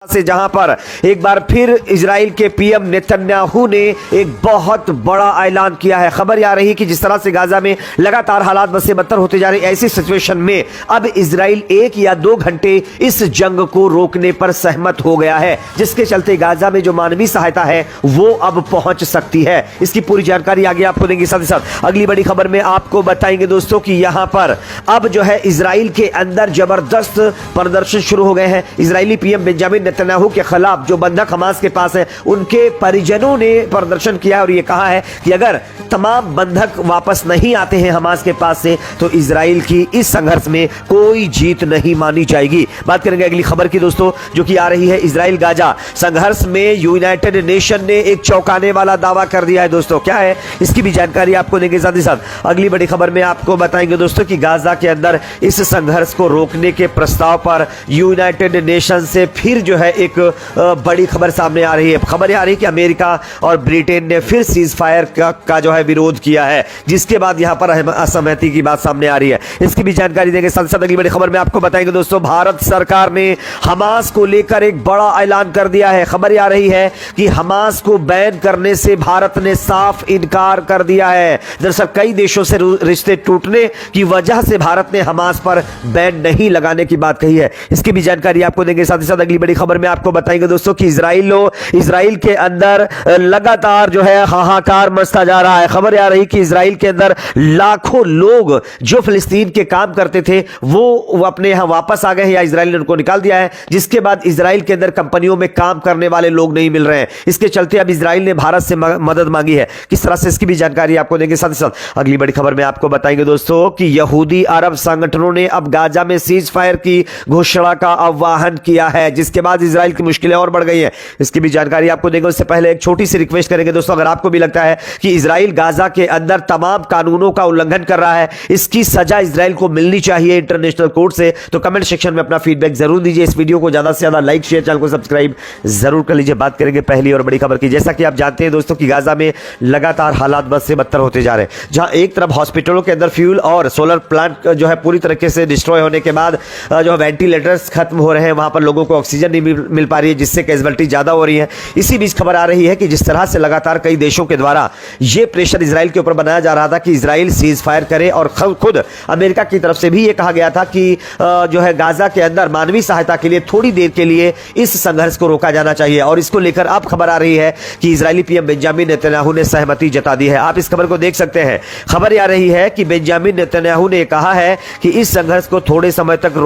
से जहां पर एक बार फिर इजराइल के पीएम नेतन्याहू ने एक बहुत बड़ा ऐलान किया है। खबर आ रही है कि जिस तरह से गाजा में लगातार हालात बद से बदतर होते जा रहे, ऐसी सिचुएशन में अब इजराइल 1 या 2 घंटे इस जंग को रोकने पर सहमत हो गया है, जिसके चलते गाजा में जो मानवीय सहायता है वो अब पहुंच सकती है। इसकी पूरी जानकारी आगे आपको देंगे। साथ ही साथ अगली बड़ी खबर में आपको बताएंगे दोस्तों कि यहां पर अब जो है इजराइल के अंदर जबरदस्त प्रदर्शन शुरू हो गए हैं। इजरायली पीएम बेंजामिन नेतन्याहू के खिलाफ जो बंधक हमास के पास है, उनके परिजनों ने प्रदर्शन किया और यह कहा है कि अगर तमाम बंधक वापस नहीं आते हैं हमास के पास से तो इजराइल की इस संघर्ष में कोई जीत नहीं मानी जाएगी। बात करेंगे अगली खबर की दोस्तों, जो कि आ रही है इजराइल गाजा संघर्ष में यूनाइटेड नेशन ने एक चौंकाने वाला दावा कर दिया है। दोस्तों क्या है, इसकी भी जानकारी आपको देंगे। साथ ही साथ अगली बड़ी खबर में आपको बताएंगे दोस्तों कि गाजा के अंदर इस संघर्ष को रोकने के प्रस्ताव पर यूनाइटेड नेशन से फिर जो है एक बड़ी खबर सामने आ रही है। खबर आ रही है कि अमेरिका और ब्रिटेन ने फिर सीज फायर का जो है विरोध किया है, जिसके बाद यहां पर असहमति की बात सामने आ रही है। इसकी भी जानकारी देंगे। साथ साथ अगली बड़ी खबर में आपको बताएंगे दोस्तों, भारत सरकार ने हमास को लेकर एक बड़ा ऐलान कर दिया है। खबर आ रही है कि हमास को बैन करने से भारत ने साफ इनकार कर दिया है। दरअसल कई देशों से रिश्ते टूटने की वजह से भारत ने हमास पर बैन नहीं लगाने की बात कही है। इसकी भी जानकारी आपको देंगे। साथ ही साथ अगली बड़ी खबर में आपको बताएंगे दोस्तों कि इजराइल के अंदर लगातार जो है हाहाकार मचता जा रहा है। खबर आ रही कि इजराइल के अंदर लाखों लोग जो फिलिस्तीन के काम करते थे वो अपने यहां वापस आ गए हैं या इजराइल ने उनको निकाल दिया है, जिसके बाद इजराइल के अंदर कंपनियों में काम करने वाले लोग नहीं मिल रहे हैं। इसके चलते अब इजराइल ने भारत से मदद मांगी है। किस तरह से, इसकी भी जानकारी आपको देंगे। साथ ही साथ अगली बड़ी खबर में आपको बताएंगे दोस्तों कि यहूदी अरब संगठनों ने अब गाजा में सीज फायर की घोषणा का आह्वान किया है, जिसके बाद इजराइल की मुश्किलें और बढ़ गई हैं। इसकी भी जानकारी आपको देंगे। उससे पहले एक छोटी सी रिक्वेस्ट करेंगे दोस्तों, अगर आपको भी लगता है कि इजराइल गाजा के अंदर तमाम कानूनों का उल्लंघन कर रहा है, इसकी सजा इजराइल को मिलनी चाहिए इंटरनेशनल कोर्ट से, तो कमेंट सेक्शन में अपना फीडबैक जरूर दीजिए। इस वीडियो को ज्यादा से ज्यादा लाइक शेयर, चैनल को सब्सक्राइब जरूर कर लीजिए। बात करेंगे पहली और बड़ी खबर की। जैसा कि आप जानते हैं दोस्तों कि गाजा में लगातार हालात बद से बदतर होते जा रहे हैं, जहां एक तरफ हॉस्पिटलों के अंदर फ्यूल और सोलर प्लांट जो है पूरी तरीके से डिस्ट्रॉय होने के बाद जो वेंटिलेटर्स खत्म हो रहे हैं, वहां पर लोगों को ऑक्सीजन नहीं मिल पा रही है, जिससे कैजुअलिटी ज्यादा हो रही है। इसी बीच खबर आ रही है कि जिस तरह से लगातार कई देशों के द्वारा यह प्रेशर इजराइल के ऊपर बनाया जा रहा था कि इजराइल सीज फायर करे, और खुद अमेरिका की तरफ से भी यह कहा गया था कि जो है गाजा के अंदर मानवीय सहायता के लिए थोड़ी देर के लिए इस संघर्ष को रोका जाना चाहिए। और इसको लेकर अब खबर आ रही है कि इजरायली पीएम बेंजामिन नेतन्याहू ने सहमति जता दी है। आप इस खबर को देख सकते हैं। खबर आ रही है कि बेंजामिन नेतन्याहू ने कहा है कि इस संघर्ष को थोड़े समय तक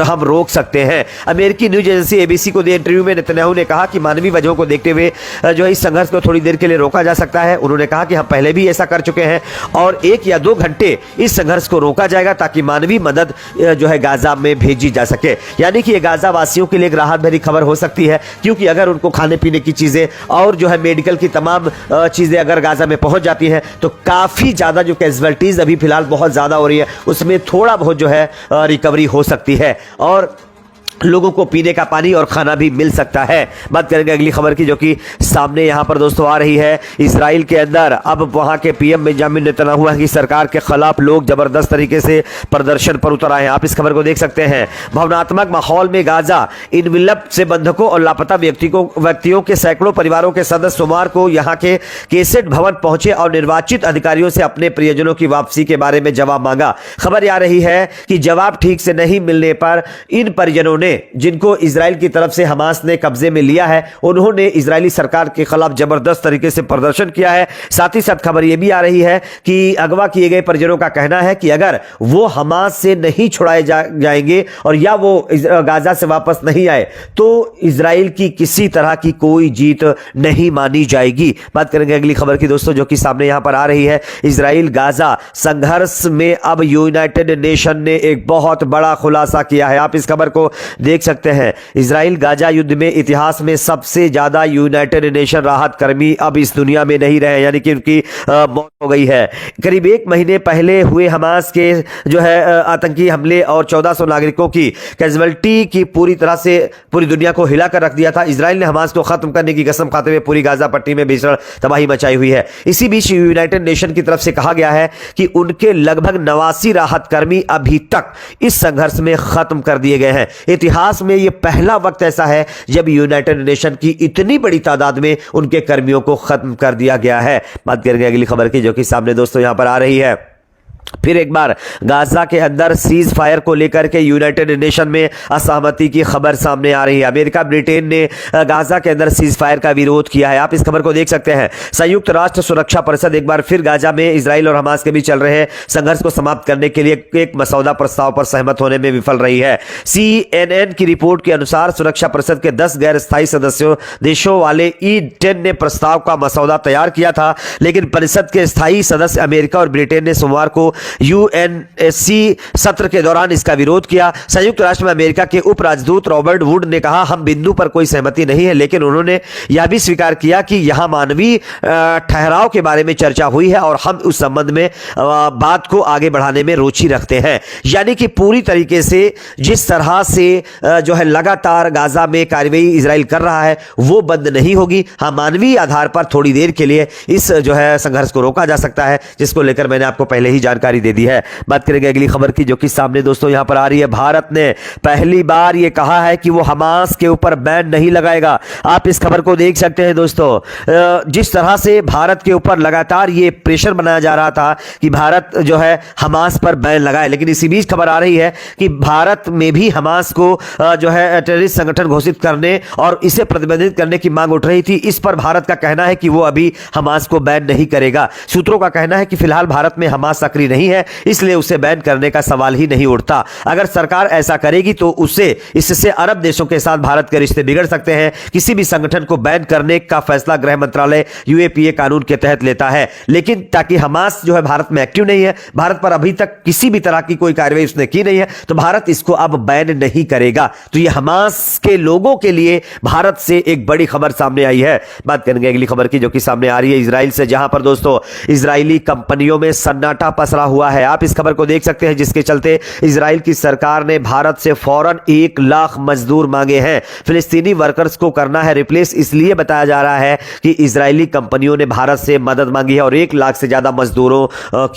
हम रोक सकते हैं। अमेरिकी न्यूज एजेंसी एबीसी को दिए इंटरव्यू में नेतन्याहू ने कहा कि मानवीय वजहों को देखते हुए जो है इस संघर्ष को थोड़ी देर के लिए रोका जा सकता है। उन्होंने कहा कि हम पहले भी ऐसा कर चुके हैं और 1 या 2 घंटे इस संघर्ष को रोका जाएगा ताकि मानवीय मदद जो है गाजा में भेजी जा सके। यानी कि ये गाजा वासियों के लिए एक राहत भरी खबर हो सकती है, क्योंकि अगर उनको खाने पीने की चीजें और जो है मेडिकल की तमाम चीजें अगर गाजा में पहुंच जाती हैं तो काफी ज्यादा जो कैजुअलिटीज अभी फिलहाल बहुत ज्यादा हो रही है उसमें थोड़ा बहुत जो है रिकवरी हो सकती है और लोगों को पीने का पानी और खाना भी मिल सकता है। बात करेंगे अगली खबर की, जो कि सामने यहां पर दोस्तों आ रही है। इजराइल के अंदर अब वहां के पीएम बेंजामिन नेतन्याहू की सरकार के खिलाफ लोग जबरदस्त तरीके से प्रदर्शन पर उतर आए हैं। आप इस खबर को देख सकते हैं। भावनात्मक माहौल में गाजा इनविलप से बंधकों और लापता व्यक्तियों के सैकड़ों परिवारों के सदस्य सोमवार को यहां के केसेट भवन पहुंचे और निर्वाचित अधिकारियों से अपने प्रियजनों की वापसी के बारे में जवाब मांगा। खबर आ रही है कि जवाब ठीक से नहीं मिलने पर इन परिजनों ने, जिनको इजराइल की तरफ से हमास ने कब्जे में लिया है, उन्होंने इजरायली सरकार के खिलाफ जबरदस्त तरीके से प्रदर्शन किया है। साथ ही साथ खबर यह भी आ रही है कि अगवा किए गए परिजनों का कहना है कि अगर वो हमास से नहीं छुड़ाए जाएंगे और या वो गाजा से वापस नहीं आए तो इजराइल की किसी तरह की कोई जीत नहीं मानी जाएगी। बात करेंगे अगली खबर की दोस्तों, जो कि सामने यहां पर आ रही है। इजराइल गाजा संघर्ष में अब यूनाइटेड नेशन ने एक बहुत बड़ा खुलासा किया है। आप इस खबर को देख सकते हैं। इजराइल गाजा युद्ध में इतिहास में सबसे ज्यादा यूनाइटेड नेशन राहत कर्मी अब इस दुनिया में नहीं रहे, यानी कि उनकी मौत हो गई है। करीब 1 महीने पहले हुए हमास के जो है आतंकी हमले और 1400 नागरिकों की कैजुअलिटी की पूरी तरह से पूरी दुनिया को हिलाकर रख दिया था। इजराइल ने हमास को खत्म करने की कसम खाते हुए पूरी गाजा पट्टी में भीषण तबाही मचाई हुई है। इसी बीच यूनाइटेड नेशन की तरफ से कहा गया है कि उनके लगभग 89 राहत कर्मी अभी तक इस संघर्ष में खत्म कर दिए गए हैं। इतिहास में यह पहला वक्त ऐसा है जब यूनाइटेड नेशन की इतनी बड़ी तादाद में उनके कर्मियों को खत्म कर दिया गया है। बात करेंगे अगली खबर की, जो कि सामने दोस्तों यहां पर आ रही है। फिर एक बार गाजा के अंदर सीज फायर को लेकर के यूनाइटेड नेशन में असहमति की खबर सामने आ रही है। अमेरिका ब्रिटेन ने गाजा के अंदर सीज फायर का विरोध किया है। आप इस खबर को देख सकते हैं। संयुक्त राष्ट्र सुरक्षा परिषद एक बार फिर गाजा में इजराइल और हमास के बीच चल रहे संघर्ष को समाप्त करने के लिए एक मसौदा प्रस्ताव पर सहमत होने में विफल रही है। CNN की रिपोर्ट के अनुसार सुरक्षा परिषद के 10 गैर स्थायी सदस्यों देशों वाले E10 ने प्रस्ताव का मसौदा तैयार किया था, लेकिन परिषद के स्थायी सदस्य अमेरिका और ब्रिटेन ने सोमवार को UNSC सत्र के दौरान इसका विरोध किया। संयुक्त राष्ट्र में अमेरिका के उप राजदूत रॉबर्ट वुड ने कहा, हम बिंदु पर कोई सहमति नहीं है, लेकिन उन्होंने यह भी स्वीकार किया कि यहां मानवीय ठहराव के बारे में चर्चा हुई है और हम उस संबंध में बात को आगे बढ़ाने में रुचि रखते हैं। यानी कि पूरी तरीके से जिस तरह से जो है लगातार गाजा में कार्रवाई इजराइल कर रहा है वो बंद नहीं होगी। हाँ, मानवीय आधार पर थोड़ी देर के लिए इस जो है संघर्ष को रोका जा सकता है, जिसको लेकर मैंने आपको पहले ही जानकारी दे दी है। बात करेंगे अगली खबर की, जो कि सामने दोस्तों यहां पर आ रही है। भारत ने पहली बार यह कहा है कि वो हमास के ऊपर बैन नहीं लगाएगा। आप इस खबर को देख सकते हैं दोस्तों। जिस तरह से भारत के ऊपर लगातार ये प्रेशर बनाया जा रहा था कि भारत जो है हमास पर बैन लगाए, लेकिन इसी बीच खबर आ रही है कि भारत में भी हमास को जो है टेररिस्ट संगठन घोषित करने और इसे प्रतिबंधित करने की मांग उठ रही थी। इस पर भारत का कहना है कि वो अभी हमास को बैन नहीं करेगा। सूत्रों का कहना है कि फिलहाल भारत में हमास सक्रिय नहीं है, इसलिए उसे बैन करने का सवाल ही नहीं उठता। अगर सरकार ऐसा करेगी तो इससे अरब देशों के साथ भारत के रिश्ते बिगड़ सकते हैं। किसी भी संगठन को बैन करने का फैसला गृह मंत्रालय UAPA कानून के तहत लेता है, लेकिन ताकि हमास जो है भारत में एक्टिव नहीं है, भारत पर अभी तक किसी भी तरह की कोई कार्रवाई उसने की नहीं है, तो भारत इसको अब बैन नहीं करेगा। तो यह हमास के लोगों के लिए भारत से एक बड़ी खबर सामने आई है। बात करेंगे अगली खबर की, जो कि सामने आ रही है इजराइल से, जहां पर दोस्तों इजरायली कंपनियों में सन्नाटा पसरा हुआ है। आप इस खबर को देख सकते हैं, जिसके चलते इजराइल की सरकार ने भारत से फौरन 1 लाख मजदूर मांगे हैं। फिलिस्तीनी वर्कर्स को करना है रिप्लेस, इसलिए बताया जा रहा है कि इजरायली कंपनियों ने भारत से मदद मांगी है और 1 लाख से ज्यादा मजदूरों